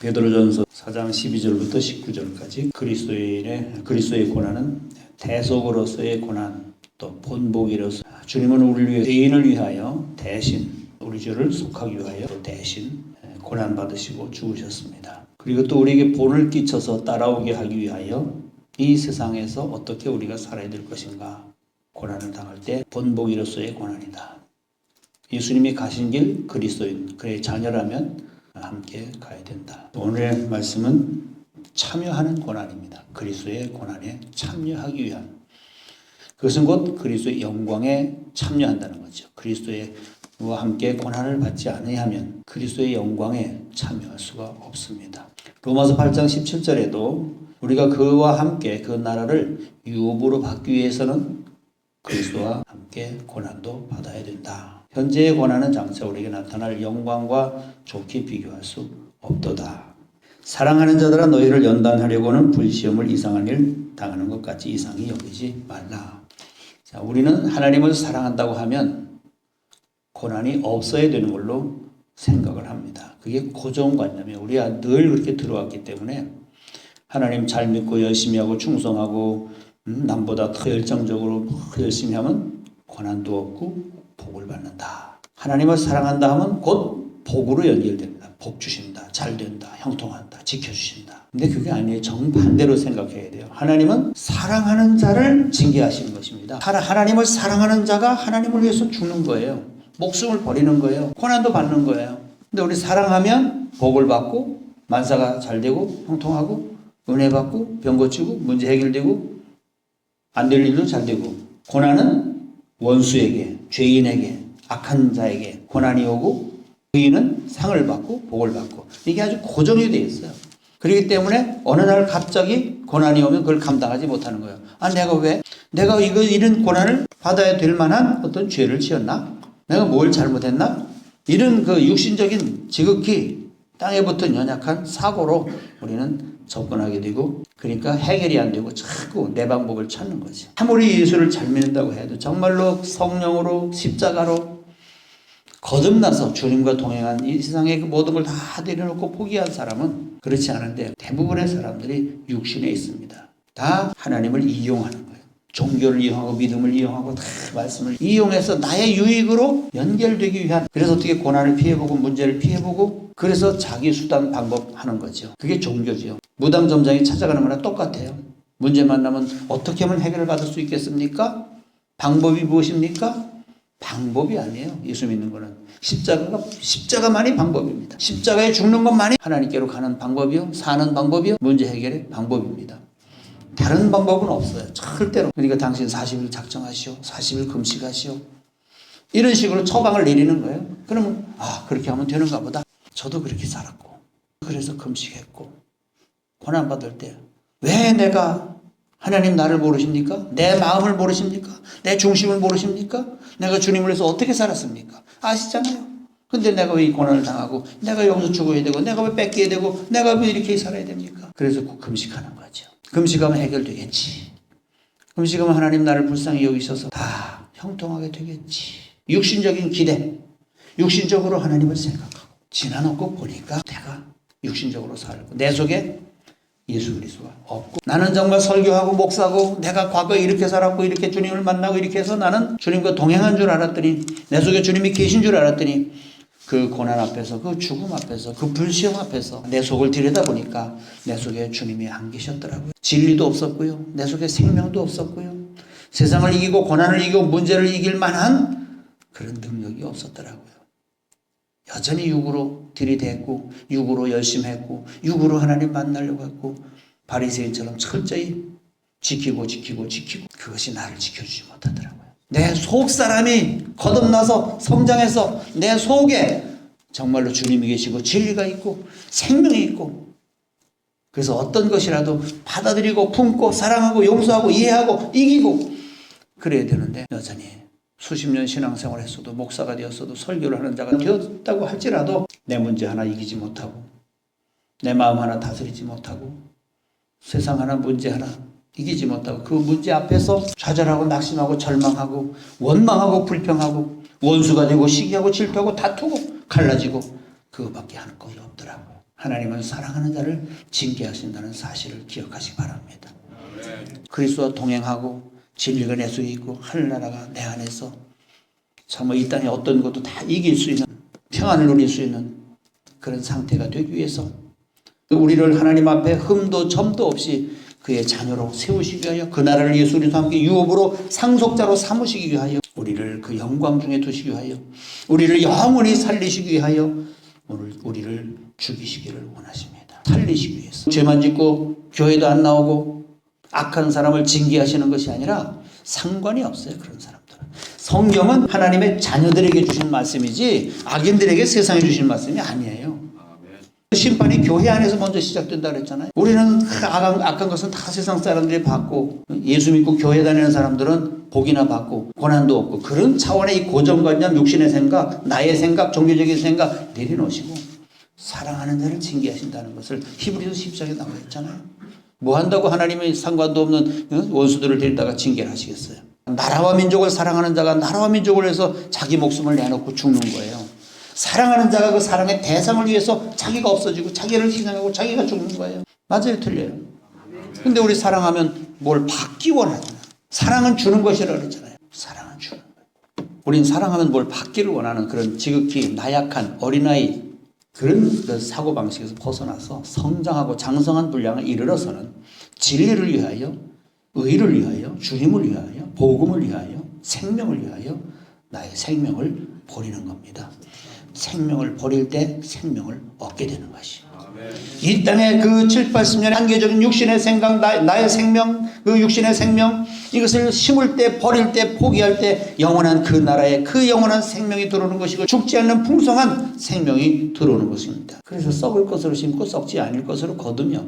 베드로전서 4장 12절부터 19절까지 그리스도의 고난은 대속으로서의 고난, 또 본보기로서 주님은 우리를 위해 죄인을 위하여 대신 우리 죄를 속하기 위하여 또 대신 고난 받으시고 죽으셨습니다. 그리고 또 우리에게 본을 끼쳐서 따라오게 하기 위하여 이 세상에서 어떻게 우리가 살아야 될 것인가, 고난을 당할 때 본보기로서의 고난이다. 예수님이 가신 길 그리스도인 그의 자녀라면 함께 가야 된다. 오늘의 말씀은 참여하는 고난입니다. 그리스도의 고난에 참여하기 위한, 그것은 곧 그리스도의 영광에 참여한다는 거죠. 그리스도와 함께 고난을 받지 않으면 그리스도의 영광에 참여할 수가 없습니다. 로마서 8장 17절에도 우리가 그와 함께 그 나라를 유업으로 받기 위해서는 그리스도와 함께 고난도 받아야 된다. 현재의 고난은 장차 우리에게 나타날 영광과 좋게 비교할 수 없도다. 사랑하는 자들아 너희를 연단하려고는 불시험을 이상한 일 당하는 것 같이 이상히 여기지 말라. 자, 우리는 하나님을 사랑한다고 하면 고난이 없어야 되는 걸로 생각을 합니다. 그게 고정관념이에요. 우리가 늘 그렇게 들어왔기 때문에 하나님 잘 믿고 열심히 하고 충성하고 남보다 더 열정적으로 열심히 하면 고난도 없고 복을 받는다. 하나님을 사랑한다 하면 곧 복으로 연결됩니다. 복 주신다, 잘 된다, 형통한다, 지켜주신다. 근데 그게 아니에요. 정반대로 생각해야 돼요. 하나님은 사랑하는 자를 징계하시는 것입니다. 하나님을 사랑하는 자가 하나님을 위해서 죽는 거예요. 목숨을 버리는 거예요. 고난도 받는 거예요. 근데 우리 사랑하면 복을 받고 만사가 잘 되고 형통하고 은혜 받고 병 고치고 문제 해결되고 안 될 일도 잘 되고, 고난은 원수에게, 죄인에게, 악한 자에게 고난이 오고 의인은 상을 받고 복을 받고, 이게 아주 고정이 되어 있어요. 그렇기 때문에 어느 날 갑자기 고난이 오면 그걸 감당하지 못하는 거예요. 내가 이런 고난을 받아야 될 만한 어떤 죄를 지었나? 내가 뭘 잘못했나? 이런 그 육신적인 지극히 땅에 붙은 연약한 사고로 우리는 접근하게 되고, 그러니까 해결이 안 되고 자꾸 내 방법을 찾는 거죠. 아무리 예수를 잘 믿는다고 해도 정말로 성령으로 십자가로 거듭나서 주님과 동행한 이 세상의 그 모든 걸 다 내려놓고 포기한 사람은 그렇지 않은데, 대부분의 사람들이 육신에 있습니다. 다 하나님을 이용하는 거예요. 종교를 이용하고 믿음을 이용하고 다 말씀을 이용해서 나의 유익으로 연결되기 위한, 그래서 어떻게 고난을 피해보고 문제를 피해보고, 그래서 자기 수단 방법 하는 거죠. 그게 종교죠. 무당점장이 찾아가는 거랑 똑같아요. 문제 만나면 어떻게 하면 해결을 받을 수 있겠습니까? 방법이 무엇입니까? 방법이 아니에요. 예수 믿는 거는 십자가만이 방법입니다. 십자가에 죽는 것만이 하나님께로 가는 방법이요, 사는 방법이요, 문제 해결의 방법입니다. 다른 방법은 없어요. 절대로. 그러니까 당신 40일 작정하시오, 40일 금식하시오, 이런 식으로 처방을 내리는 거예요. 그러면 그렇게 하면 되는가 보다. 저도 그렇게 살았고, 그래서 금식했고, 고난받을 때 왜 내가, 하나님 나를 모르십니까? 내 마음을 모르십니까? 내 중심을 모르십니까? 내가 주님을 위해서 어떻게 살았습니까? 아시잖아요. 근데 내가 왜 이 고난을 당하고, 내가 여기서 죽어야 되고, 내가 왜 뺏겨야 되고, 내가 왜 이렇게 살아야 됩니까? 그래서 꼭 금식하는 거죠. 금식하면 해결되겠지. 금식하면 하나님 나를 불쌍히 여기셔서 다 형통하게 되겠지. 육신적인 기대, 육신적으로 하나님을 생각하고 지나놓고 보니까 내가 육신적으로 살고 내 속에 예수 그리스도가 없고, 나는 정말 설교하고 목사고 내가 과거에 이렇게 살았고 이렇게 주님을 만나고 이렇게 해서 나는 주님과 동행한 줄 알았더니, 내 속에 주님이 계신 줄 알았더니, 그 고난 앞에서, 그 죽음 앞에서, 그 불시험 앞에서 내 속을 들여다보니까 내 속에 주님이 안 계셨더라고요. 진리도 없었고요, 내 속에 생명도 없었고요, 세상을 이기고 고난을 이기고 문제를 이길 만한 그런 능력이 없었더라고요. 여전히 육으로 들이댔고, 육으로 열심히 했고, 육으로 하나님 만나려고 했고, 바리새인처럼 철저히 지키고 그것이 나를 지켜주지 못하더라고요. 내 속 사람이 거듭나서 성장해서 내 속에 정말로 주님이 계시고 진리가 있고 생명이 있고, 그래서 어떤 것이라도 받아들이고 품고 사랑하고 용서하고 이해하고 이기고 그래야 되는데, 여전히 수십 년 신앙생활을 했어도, 목사가 되었어도, 설교를 하는 자가 되었다고 할지라도 내 문제 하나 이기지 못하고, 내 마음 하나 다스리지 못하고, 세상 하나 문제 하나 이기지 못하고, 그 문제 앞에서 좌절하고 낙심하고 절망하고 원망하고 불평하고 원수가 되고 시기하고 질투하고 다투고 갈라지고, 그거밖에 하는 것이 없더라고요. 하나님은 사랑하는 자를 징계하신다는 사실을 기억하시기 바랍니다. 그리스도와 동행하고 진리가 내 속에 있고 하늘나라가 내 안에서 정말 이 땅에 어떤 것도 다 이길 수 있는 평안을 누릴 수 있는 그런 상태가 되기 위해서 우리를 하나님 앞에 흠도 점도 없이 그의 자녀로 세우시기 위하여 그 나라를 예수 그리스도와 함께 유업으로 상속자로 삼으시기 위하여 우리를 그 영광 중에 두시기 위하여 우리를 영원히 살리시기 위하여 오늘 우리를 죽이시기를 원하십니다. 살리시기 위해서 죄만 짓고 교회도 안 나오고 악한 사람을 징계하시는 것이 아니라 상관이 없어요. 그런 사람들은. 성경은 하나님의 자녀들에게 주신 말씀이지 악인들에게 세상에 주신 말씀이 아니에요. 심판이 교회 안에서 먼저 시작된다 그랬잖아요. 우리는 악한 것은 다 세상 사람들이 받고 예수 믿고 교회 다니는 사람들은 복이나 받고 고난도 없고 그런 차원의 이 고정관념, 육신의 생각, 나의 생각, 종교적인 생각 내려놓으시고 사랑하는 자를 징계하신다는 것을 히브리서 10장에 나와 있잖아요. 뭐 한다고 하나님의 상관도 없는 원수들을 데리다가 징계를 하시겠어요. 나라와 민족을 사랑하는 자가 나라와 민족을 위해서 자기 목숨을 내놓고 죽는 거예요. 사랑하는 자가 그 사랑의 대상을 위해서 자기가 없어지고 자기를 희생하고 자기가 죽는 거예요. 맞아요, 틀려요? 근데 우리 사랑하면 뭘 받기 원하잖아요. 사랑은 주는 것이라 그랬잖아요. 사랑은 주는 거예요. 우린 사랑하면 뭘 받기를 원하는 그런 지극히 나약한 어린아이 그런 사고방식에서 벗어나서 성장하고 장성한 분량을 이르러서는 진리를 위하여 의를 위하여 주님을 위하여 복음을 위하여 생명을 위하여 나의 생명을 버리는 겁니다. 생명을 버릴 때 생명을 얻게 되는 것이. 이 땅에 그 7, 80년의 한계적인 육신의 생각, 나의 생명, 그 육신의 생명 이것을 심을 때 버릴 때 포기할 때 영원한 그 나라에 그 영원한 생명이 들어오는 것이고 죽지 않는 풍성한 생명이 들어오는 것입니다. 그래서 썩을 것으로 심고 썩지 않을 것으로 거두며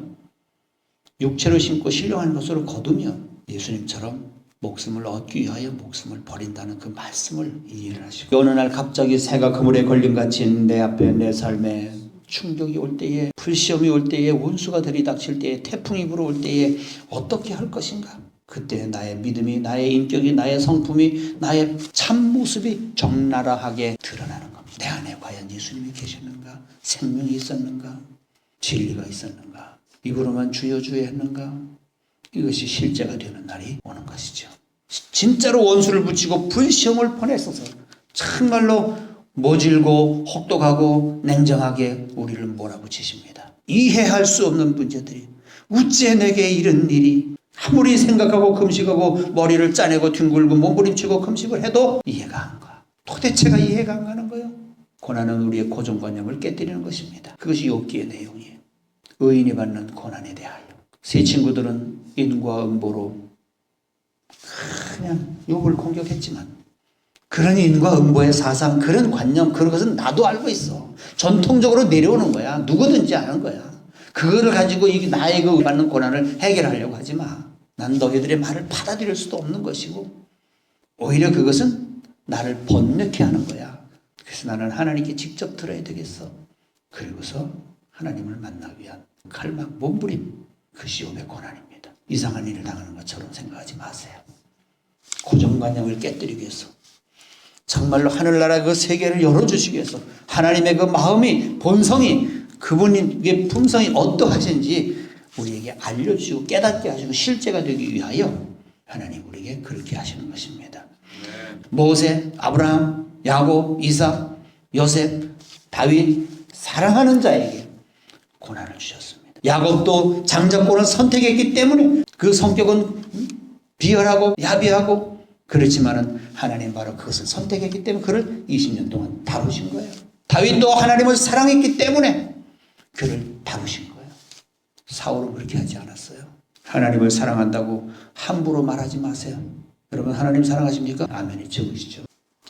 육체로 심고 신령한 것으로 거두며 예수님처럼 목숨을 얻기 위하여 목숨을 버린다는 그 말씀을 이해를 하시고 어느 날 갑자기 새가 그물에 걸린 같이 내 앞에 내 삶에 충격이 올 때에 불시험이 올 때에 원수가 들이닥칠 때에 태풍이 불어올 때에 어떻게 할 것인가. 그때 나의 믿음이 나의 인격이 나의 성품이 나의 참모습이 적나라하게 드러나는 겁니다. 내 안에 과연 예수님이 계셨는가, 생명이 있었는가, 진리가 있었는가, 입으로만 주여 주여 했는가. 이것이 실제가 되는 날이 오는 것이죠. 진짜로 원수를 붙이고 불시험을 보냈어서 정말로 모질고 혹독하고 냉정하게 우리를 몰아붙이십니다. 이해할 수 없는 문제들이 어째 내게 이런 일이 아무리 생각하고 금식하고 머리를 짜내고 뒹굴고 몸부림치고 금식을 해도 이해가 안 가. 도대체가 이해가 안 가는 거예요. 고난은 우리의 고정관념을 깨뜨리는 것입니다. 그것이 욥기의 내용이에요. 의인이 받는 고난에 대하여. 세 친구들은 인과 음보로 그냥 욥을 공격했지만 그런 인과 음보의 사상, 그런 관념, 그런 것은 나도 알고 있어. 전통적으로 내려오는 거야. 누구든지 아는 거야. 그거를 가지고 나의 그 받는 고난을 해결하려고 하지 마. 난 너희들의 말을 받아들일 수도 없는 것이고 오히려 그것은 나를 번뇌케 하는 거야. 그래서 나는 하나님께 직접 들어야 되겠어. 그리고서 하나님을 만나기 위한 칼막 몸부림, 그것이 욥의 고난입니다. 이상한 일을 당하는 것처럼 생각하지 마세요. 고정관념을 깨뜨리기 위해서 정말로 하늘나라 그 세계를 열어주시기 위해서 하나님의 그 마음이 본성이 그분의 품성이 어떠하신지 우리에게 알려주시고 깨닫게 하시고 실제가 되기 위하여 하나님 우리에게 그렇게 하시는 것입니다. 모세, 아브라함, 야곱, 이삭, 요셉, 다윗 사랑하는 자에게 고난을 주셨습니다. 야곱도 장자권을 선택했기 때문에 그 성격은 비열하고 야비하고 그렇지만은 하나님 바로 그것을 선택했기 때문에 그를 20년 동안 다루신 거예요. 다윗도 하나님을 사랑했기 때문에 그를 다루신 거예요. 사울은 그렇게 하지 않았어요. 하나님을 사랑한다고 함부로 말하지 마세요. 여러분 하나님 사랑하십니까? 아멘이 적으시죠.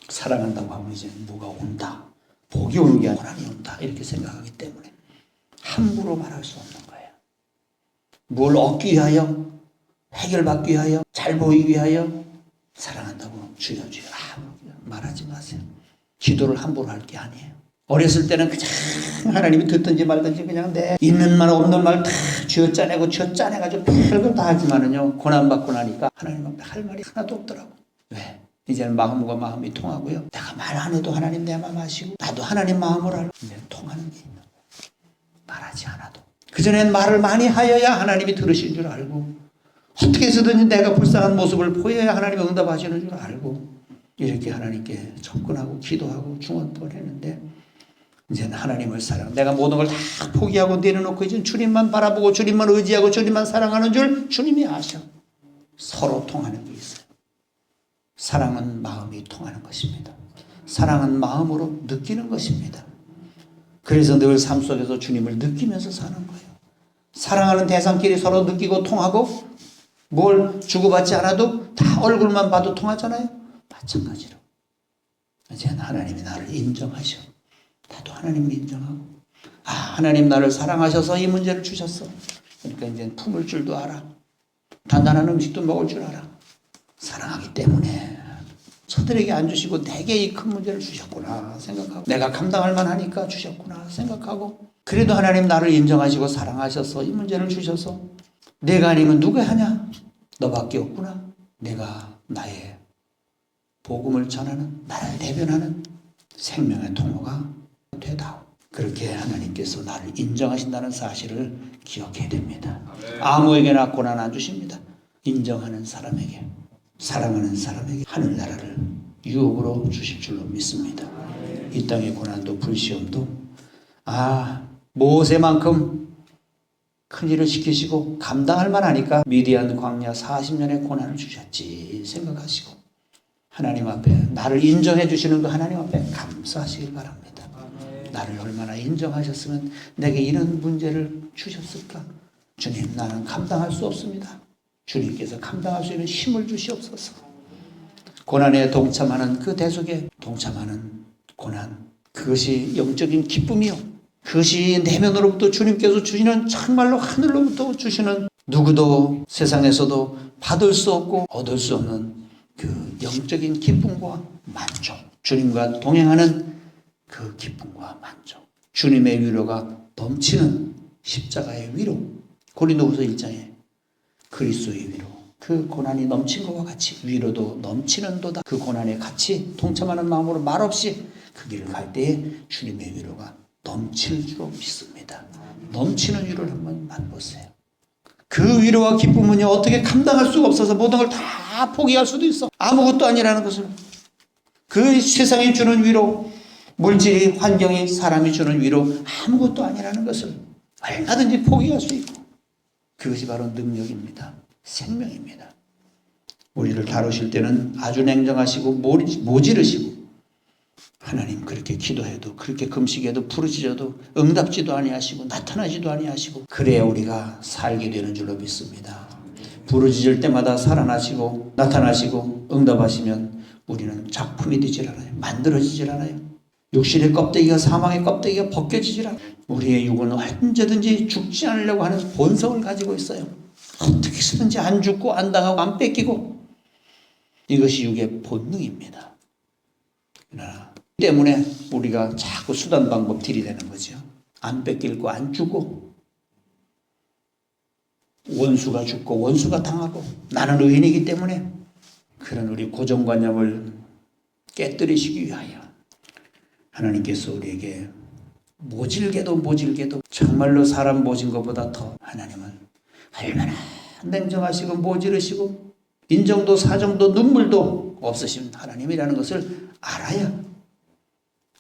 사랑한다고 하면 이제 뭐가 온다. 복이 오는 게 아니라 고난이 온다. 이렇게 생각하기 때문에 함부로 말할 수 없는 거예요. 뭘 얻기 위하여, 해결받기 위하여, 잘 보이기 위하여 사랑한다고 주여 주여 말하지 마세요. 기도를 함부로 할 게 아니에요. 어렸을 때는 그냥 하나님이 듣든지 말든지 그냥 내 있는 말 없는 말 다 쥐어짜내고 쥐어짜내가지고 별걸 다 하지만은요 고난받고 나니까 하나님한테 할 말이 하나도 없더라고. 왜? 이제는 마음과 마음이 통하고요. 내가 말 안 해도 하나님 내 마음 아시고 나도 하나님 마음을 알고 이제는 통하는 게 있는 거예요. 말하지 않아도. 그전엔 말을 많이 하여야 하나님이 들으신 줄 알고, 어떻게 해서든지 내가 불쌍한 모습을 보여야 하나님이 응답하시는 줄 알고, 이렇게 하나님께 접근하고 기도하고 중언부언 했는데, 이제는 하나님을 사랑, 내가 모든 걸 다 포기하고 내려놓고 이제 주님만 바라보고 주님만 의지하고 주님만 사랑하는 줄 주님이 아셔. 서로 통하는 게 있어요. 사랑은 마음이 통하는 것입니다. 사랑은 마음으로 느끼는 것입니다. 그래서 늘 삶 속에서 주님을 느끼면서 사는 거예요. 사랑하는 대상끼리 서로 느끼고 통하고, 뭘 주고받지 않아도 다 얼굴만 봐도 통하잖아요. 마찬가지로 이제는 하나님이 나를 인정하셔. 나도 하나님을 인정하고, 하나님 나를 사랑하셔서 이 문제를 주셨어. 그러니까 이제 품을 줄도 알아. 단단한 음식도 먹을 줄 알아. 사랑하기 때문에 저들에게 안 주시고 내게 이 큰 문제를 주셨구나 생각하고, 내가 감당할 만하니까 주셨구나 생각하고, 그래도 하나님 나를 인정하시고 사랑하셔서 이 문제를 주셔서, 내가 아니면 누가 하냐? 너밖에 없구나. 내가 나의 복음을 전하는, 나를 대변하는 생명의 통로가 되다. 그렇게 하나님께서 나를 인정하신다는 사실을 기억해야 됩니다. 아무에게나 고난 안 주십니다. 인정하는 사람에게, 사랑하는 사람에게 하늘나라를 유업으로 주실 줄로 믿습니다. 이 땅의 고난도 불시험도 모세만큼 큰 일을 시키시고 감당할 만하니까 미디안 광야 40년의 고난을 주셨지 생각하시고, 하나님 앞에 나를 인정해 주시는 그 하나님 앞에 감사하시길 바랍니다. 나를 얼마나 인정하셨으면 내게 이런 문제를 주셨을까? 주님, 나는 감당할 수 없습니다. 주님께서 감당할 수 있는 힘을 주시옵소서. 고난에 동참하는 그 대속에 동참하는 고난, 그것이 영적인 기쁨이요, 그것이 내면으로부터 주님께서 주시는, 정말로 하늘로부터 주시는, 누구도 세상에서도 받을 수 없고 얻을 수 없는 그 영적인 기쁨과 만족, 주님과 동행하는 그 기쁨과 만족, 주님의 위로가 넘치는 십자가의 위로, 고린도후서 1장에 그리스도의 위로, 그 고난이 넘친 것과 같이 위로도 넘치는도다. 그 고난에 같이 동참하는 마음으로 말없이 그 길을 갈 때에 주님의 위로가 넘칠 줄로 믿습니다. 넘치는 위로를 한번 만보세요. 그 위로와 기쁨은요, 어떻게 감당할 수가 없어서 모든 걸 다 포기할 수도 있어. 아무것도 아니라는 것을. 그 세상이 주는 위로, 물질이, 환경이, 사람이 주는 위로 아무것도 아니라는 것을 얼마든지 포기할 수 있고, 그것이 바로 능력입니다. 생명입니다. 우리를 다루실 때는 아주 냉정하시고 모지르시고, 하나님 그렇게 기도해도, 그렇게 금식해도, 부르짖어도 응답지도 아니하시고 나타나지도 아니하시고, 그래야 우리가 살게 되는 줄로 믿습니다. 부르짖을 때마다 살아나시고 나타나시고 응답하시면 우리는 작품이 되질 않아요. 만들어지질 않아요. 육신의 껍데기가, 사망의 껍데기가 벗겨지질 않아요. 우리의 육은 언제든지 죽지 않으려고 하는 본성을 가지고 있어요. 어떻게 해서든지 안 죽고 안 당하고 안 뺏기고, 이것이 육의 본능입니다. 그러나 때문에 우리가 자꾸 수단 방법 들이대는 거죠. 안 뺏길고 안 죽고, 원수가 죽고 원수가 당하고, 나는 의인이기 때문에. 그런 우리 고정관념을 깨뜨리시기 위하여 하나님께서 우리에게 모질게도 정말로 사람 모진 것보다 더 하나님은 얼마나 냉정하시고 모지르시고 인정도 사정도 눈물도 없으신 하나님이라는 것을 알아야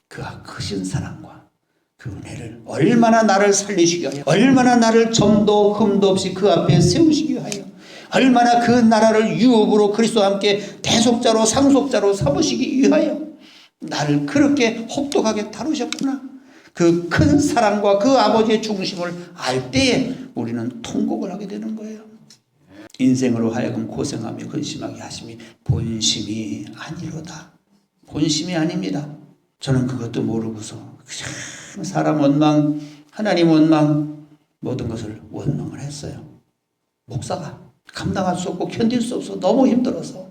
그가 크신 사랑과 그 은혜를, 얼마나 나를 살리시기 위하여, 얼마나 나를 점도 흠도 없이 그 앞에 세우시기 위하여, 얼마나 그 나라를 유업으로 그리스도와 함께 대속자로 상속자로 삼으시기 위하여 나를 그렇게 혹독하게 다루셨구나. 그 큰 사랑과 그 아버지의 중심을 알 때에 우리는 통곡을 하게 되는 거예요. 인생으로 하여금 고생하며 근심하게 하심이 본심이 아니로다. 본심이 아닙니다. 저는 그것도 모르고서 그냥 사람 원망, 하나님 원망, 모든 것을 원망을 했어요. 목사가 감당할 수 없고 견딜 수 없어 너무 힘들어서,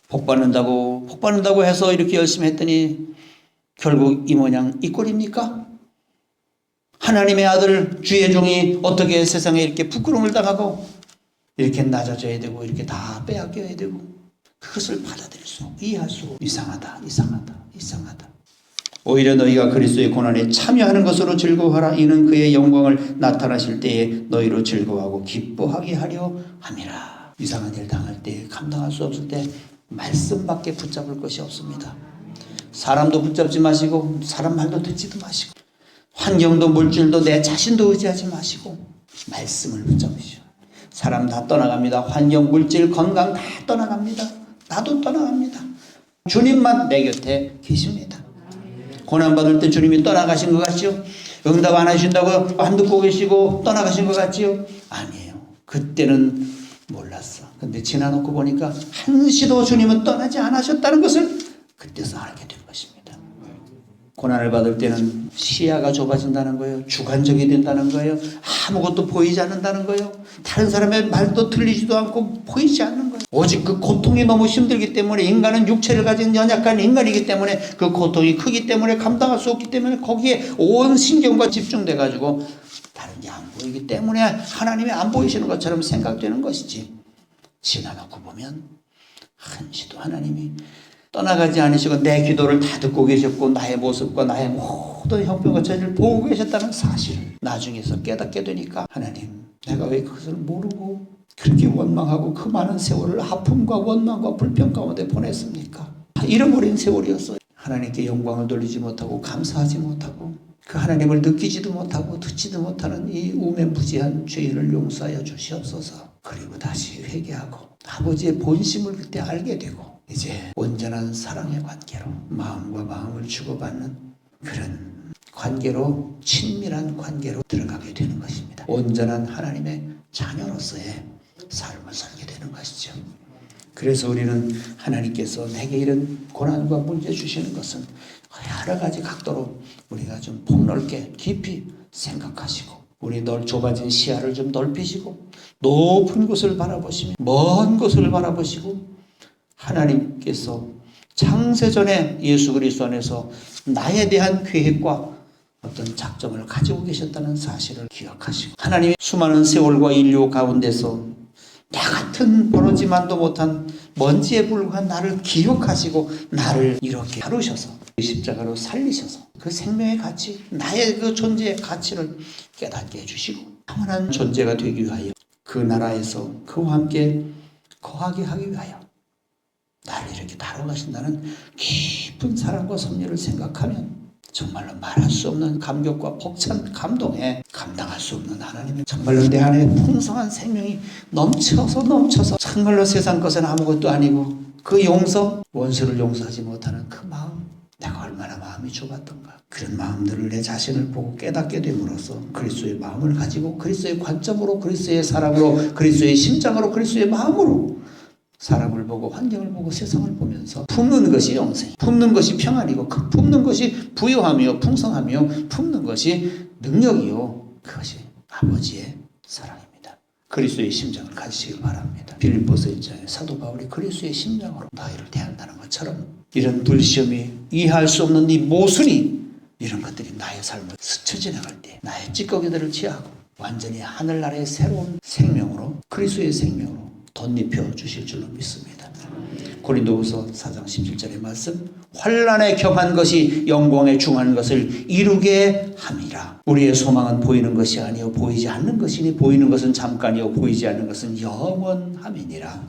복받는다고 해서 이렇게 열심히 했더니 결국 이 모양 이 꼴입니까? 하나님의 아들 주의 종이 어떻게 세상에 이렇게 부끄러움을 당하고 이렇게 낮아져야 되고 이렇게 다 빼앗겨야 되고, 그것을 받아들일 수 없고 이해할 수 없고, 이상하다. 오히려 너희가 그리스도의 고난에 참여하는 것으로 즐거워하라. 이는 그의 영광을 나타나실 때에 너희로 즐거워하고 기뻐하게 하려 함이라. 이상한 일 당할 때, 감당할 수 없을 때 말씀밖에 붙잡을 것이 없습니다. 사람도 붙잡지 마시고 사람 말도 듣지도 마시고 환경도 물질도 내 자신도 의지하지 마시고 말씀을 붙잡으시오. 사람 다 떠나갑니다. 환경, 물질, 건강 다 떠나갑니다. 나도 떠나갑니다. 주님만 내 곁에 계십니다. 고난받을 때 주님이 떠나가신 것 같죠? 응답 안 하신다고 안 듣고 계시고 떠나가신 것 같지요? 아니에요. 그때는 몰랐어. 근데 지나놓고 보니까 한시도 주님은 떠나지 않으셨다는 것을 그때서 알게 된 것입니다. 고난을 받을 때는 시야가 좁아진다는 거예요. 주관적이 된다는 거예요. 아무것도 보이지 않는다는 거예요. 다른 사람의 말도 들리지도 않고 보이지 않는 거예요. 오직 그 고통이 너무 힘들기 때문에, 인간은 육체를 가진 연약한 인간이기 때문에 그 고통이 크기 때문에 감당할 수 없기 때문에 거기에 온 신경과 집중돼 가지고 다른 게 안 보이기 때문에 하나님이 안 보이시는 것처럼 생각되는 것이지, 지나놓고 보면 한시도 하나님이 떠나가지 않으시고 내 기도를 다 듣고 계셨고 나의 모습과 나의 모든 형편과 처지를 보고 계셨다는 사실을 나중에서 깨닫게 되니까, 하나님, 내가 왜 그것을 모르고 그렇게 원망하고 그 많은 세월을 아픔과 원망과 불평 가운데 보냈습니까? 잃어버린 세월이었어요. 하나님께 영광을 돌리지 못하고 감사하지 못하고 그 하나님을 느끼지도 못하고 듣지도 못하는 이 우매무지한 죄인을 용서하여 주시옵소서. 그리고 다시 회개하고 아버지의 본심을 그때 알게 되고 이제 온전한 사랑의 관계로 마음과 마음을 주고받는 그런 관계로, 친밀한 관계로 들어가게 되는 것입니다. 온전한 하나님의 자녀로서의 삶을 살게 되는 것이죠. 그래서 우리는 하나님께서 내게 이런 고난과 문제 주시는 것은 여러 가지 각도로 우리가 좀 폭넓게 깊이 생각하시고, 우리 좁아진 시야를 좀 넓히시고 높은 곳을 바라보시며 먼 곳을 바라보시고, 하나님께서 창세전에 예수 그리스도 안에서 나에 대한 계획과 어떤 작정을 가지고 계셨다는 사실을 기억하시고, 하나님이 수많은 세월과 인류 가운데서 나 같은 버러지만도 못한 먼지에 불과한 나를 기억하시고 나를 이렇게 다루셔서 십자가로 살리셔서 그 생명의 가치, 나의 그 존재의 가치를 깨닫게 해주시고 영원한 존재가 되기 위하여 그 나라에서 그와 함께 거하게 하기 위하여 나를 이렇게 다뤄가신다는 깊은 사랑과 섭리를 생각하면 정말로 말할 수 없는 감격과 벅찬 감동에 감당할 수 없는 하나님의, 정말로 내 안에 풍성한 생명이 넘쳐서 정말로 세상 것은 아무것도 아니고 그 용서, 원수를 용서하지 못하는 그 마음, 내가 얼마나 마음이 좁았던가. 그런 마음들을 내 자신을 보고 깨닫게 됨으로써 그리스도의 마음을 가지고 그리스도의 관점으로, 그리스도의 사랑으로, 그리스도의 심장으로, 그리스도의 마음으로 사람을 보고 환경을 보고 세상을 보면서 품는 것이 영생, 품는 것이 평안이고 그 품는 것이 부유하며 풍성하며 품는 것이 능력이요, 그것이 아버지의 사랑입니다. 그리스도의 심장을 가지시길 바랍니다. 빌립보서 1장에 사도 바울이 그리스도의 심장으로 너희를 대한다는 것처럼 이런 불시험이, 이해할 수 없는 이 모순이, 이런 것들이 나의 삶을 스쳐 지나갈 때 나의 찌꺼기들을 취하고 완전히 하늘나라의 새로운 생명으로, 그리스도의 생명으로 덧입혀 주실 줄로 믿습니다. 고린도후서 4장 17절의 말씀, 환난에 격한 것이 영광에 중한 것을 이루게 함이라. 우리의 소망은 보이는 것이 아니요 보이지 않는 것이니 보이는 것은 잠깐이요 보이지 않는 것은 영원함이니라.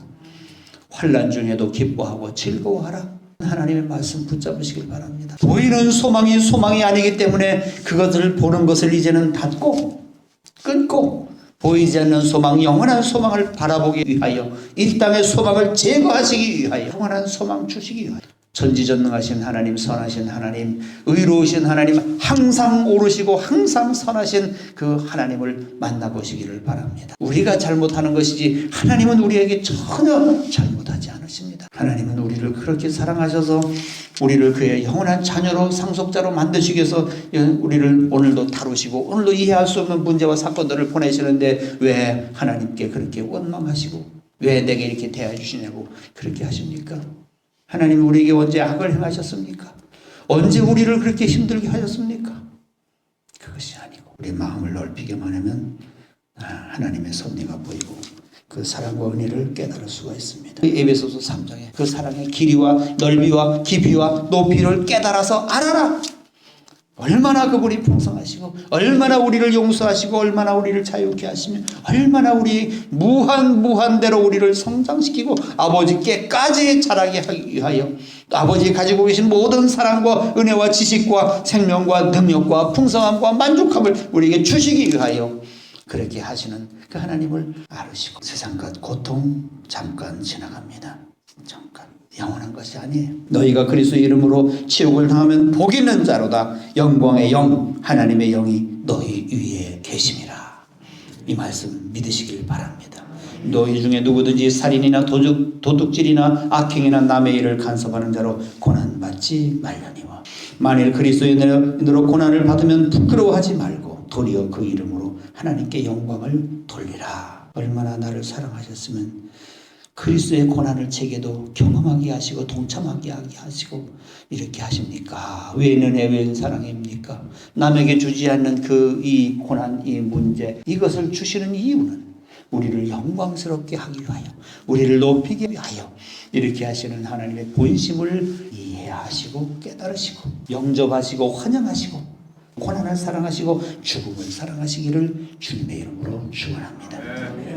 환난 중에도 기뻐하고 즐거워하라. 하나님의 말씀 붙잡으시길 바랍니다. 보이는 소망이 소망이 아니기 때문에 그것을 보는 것을 이제는 닫고 끊고 보이지 않는 소망, 영원한 소망을 바라보기 위하여, 이 땅의 소망을 제거하시기 위하여 영원한 소망 주시기 위하여, 전지전능하신 하나님, 선하신 하나님, 의로우신 하나님, 항상 오르시고 항상 선하신 그 하나님을 만나보시기를 바랍니다. 우리가 잘못하는 것이지 하나님은 우리에게 전혀 잘못하지 않으십니다. 하나님은 우리를 그렇게 사랑하셔서 우리를 그의 영원한 자녀로, 상속자로 만드시기 위해서 우리를 오늘도 다루시고 오늘도 이해할 수 없는 문제와 사건들을 보내시는데 왜 하나님께 그렇게 원망하시고 왜 내게 이렇게 대해 주시냐고 그렇게 하십니까? 하나님 우리에게 언제 악을 행하셨습니까? 언제 우리를 그렇게 힘들게 하셨습니까? 그것이 아니고 우리 마음을 넓히기만 하면 하나님의 섭리가 보이고 그 사랑과 은혜를 깨달을 수가 있습니다. 에베소서 3장에 그 사랑의 길이와 넓이와 깊이와 높이를 깨달아서 알아라. 얼마나 그분이 풍성하시고 얼마나 우리를 용서하시고 얼마나 우리를 자유케 하시며 얼마나 우리 무한대로 우리를 성장시키고 아버지께까지 자라게 하기 위하여 아버지 가지고 계신 모든 사랑과 은혜와 지식과 생명과 능력과 풍성함과 만족함을 우리에게 주시기 위하여 그렇게 하시는 그 하나님을 알으시고 세상 것 고통 잠깐 지나갑니다. 잠깐 영원한 것이 아니에요. 너희가 그리스도의 이름으로 치욕을 당하면 복 있는 자로다. 영광의 영 하나님의 영이 너희 위에 계심이라. 이 말씀 믿으시길 바랍니다. 너희 중에 누구든지 살인이나 도둑질이나 악행이나 남의 일을 간섭하는 자로 고난받지 말려니와 만일 그리스도의 이름으로 고난을 받으면 부끄러워하지 말고 도리어 그 이름으로 하나님께 영광을 돌리라. 얼마나 나를 사랑하셨으면 그리스도의 고난을 제게도 경험하게 하시고 동참하게 하시고 이렇게 하십니까? 왜 은혜 왜 사랑입니까? 남에게 주지 않는 이 고난 이 문제 이것을 주시는 이유는 우리를 영광스럽게 하기 위하여 우리를 높이기 위하여 이렇게 하시는 하나님의 본심을 이해하시고 깨달으시고 영접하시고 환영하시고 고난을 사랑하시고 죽음을 사랑하시기를 주님의 이름으로 축원합니다.